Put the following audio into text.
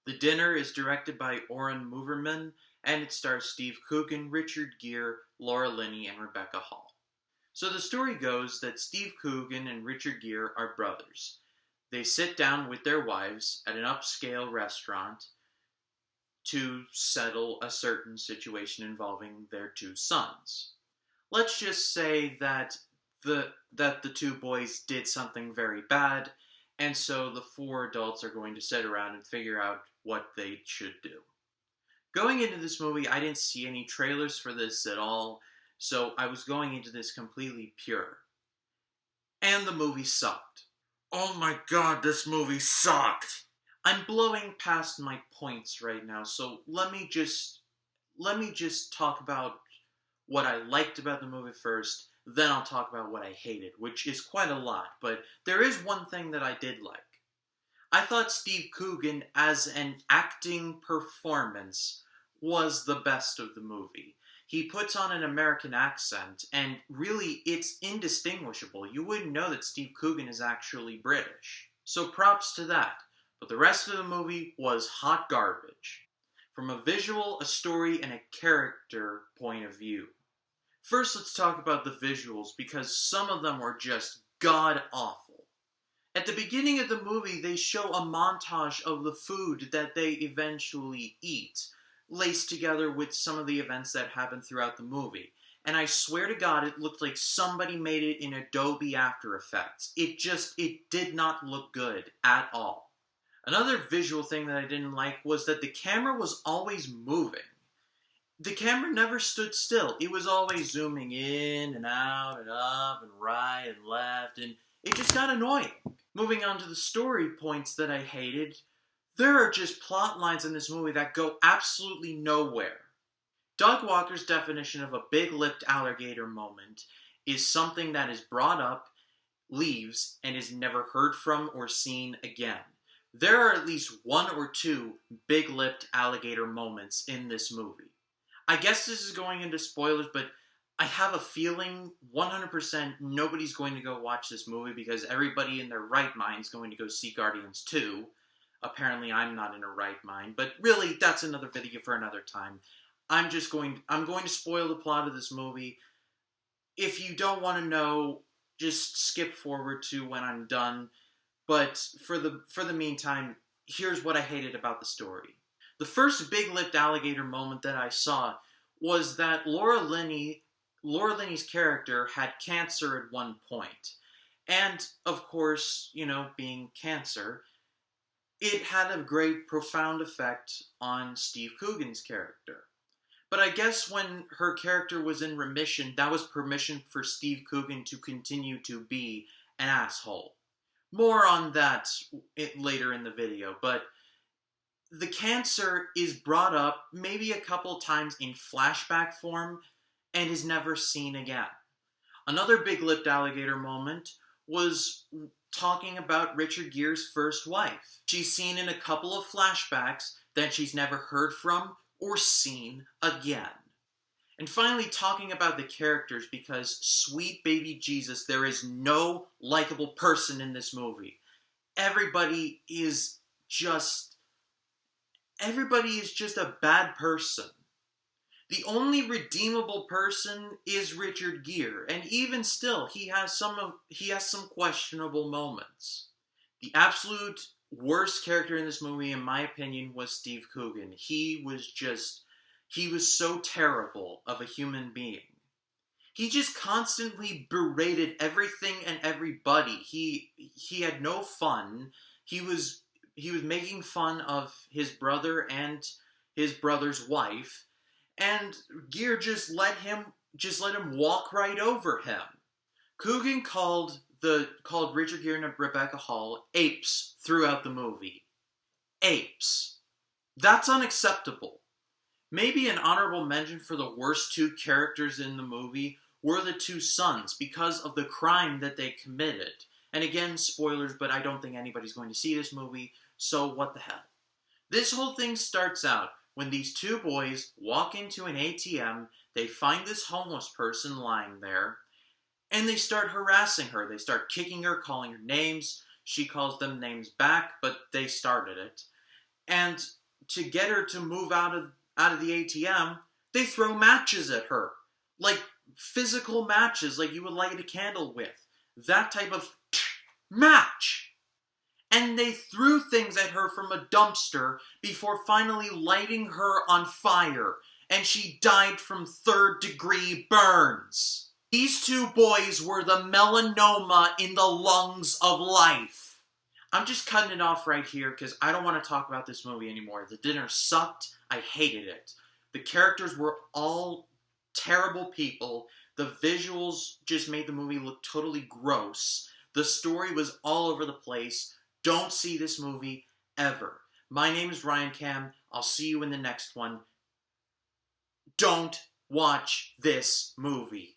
The Dinner is directed by Oren Moverman, and it stars Steve Coogan, Richard Gere, Laura Linney, and Rebecca Hall. So the story goes that Steve Coogan and Richard Gere are brothers. They sit down with their wives at an upscale restaurant to settle a certain situation involving their two sons. Let's just say that the two boys did something very bad, and so the four adults are going to sit around and figure out what they should do. Going into this movie, I didn't see any trailers for this at all, so I was going into this completely pure. And the movie sucked. Oh my god, this movie sucked! I'm blowing past my points right now, so let me just talk about what I liked about the movie first, then I'll talk about what I hated, which is quite a lot, but there is one thing that I did like. I thought Steve Coogan, as an acting performance, was the best of the movie. He puts on an American accent, and really, it's indistinguishable. You wouldn't know that Steve Coogan is actually British. So props to that. But the rest of the movie was hot garbage. From a visual, a story, and a character point of view. First, let's talk about the visuals, because some of them were just god-awful. At the beginning of the movie, they show a montage of the food that they eventually eat, laced together with some of the events that happen throughout the movie. And I swear to God, it looked like somebody made it in Adobe After Effects. It did not look good at all. Another visual thing that I didn't like was that the camera was always moving. The camera never stood still. It was always zooming in and out and up and right and left, and it just got annoying. Moving on to the story points that I hated, there are just plot lines in this movie that go absolutely nowhere. Doug Walker's definition of a big-lipped alligator moment is something that is brought up, leaves, and is never heard from or seen again. There are at least one or two big-lipped alligator moments in this movie. I guess this is going into spoilers, but I have a feeling 100% nobody's going to go watch this movie because everybody in their right mind is going to go see Guardians 2. Apparently I'm not in a right mind, but really that's another video for another time. I'm going to spoil the plot of this movie. If you don't want to know, just skip forward to when I'm done. But for the meantime, here's what I hated about the story. The first big-lipped alligator moment that I saw was that Laura Linney's character had cancer at one point. And, of course, being cancer, it had a great, profound effect on Steve Coogan's character. But I guess when her character was in remission, that was permission for Steve Coogan to continue to be an asshole. More on that later in the video, but the cancer is brought up maybe a couple times in flashback form and is never seen again. Another big-lipped alligator moment was talking about Richard Gere's first wife. She's seen in a couple of flashbacks that she's never heard from or seen again. And finally, talking about the characters, because sweet baby Jesus, there is no likable person in this movie. Everybody is just a bad person. The only redeemable person is Richard Gere, and even still, he has some questionable moments. The absolute worst character in this movie, in my opinion, was Steve Coogan. He was so terrible of a human being. He just constantly berated everything and everybody. He had no fun. He was making fun of his brother and his brother's wife, and Gere just let him walk right over him. Coogan called Richard Gere and Rebecca Hall apes throughout the movie. Apes. That's unacceptable. Maybe an honorable mention for the worst two characters in the movie were the two sons because of the crime that they committed. And again, spoilers, but I don't think anybody's going to see this movie, so what the hell. This whole thing starts out when these two boys walk into an ATM, they find this homeless person lying there, and they start harassing her. They start kicking her, calling her names. She calls them names back, but they started it. And to get her to move out of the ATM, they throw matches at her. Like physical matches, like you would light a candle with. That type of match. And they threw things at her from a dumpster before finally lighting her on fire. And she died from third-degree burns. These two boys were the melanoma in the lungs of life. I'm just cutting it off right here because I don't want to talk about this movie anymore. The dinner sucked. I hated it. The characters were all terrible people. The visuals just made the movie look totally gross. The story was all over the place. Don't see this movie ever. My name is Ryan Cam. I'll see you in the next one. Don't watch this movie.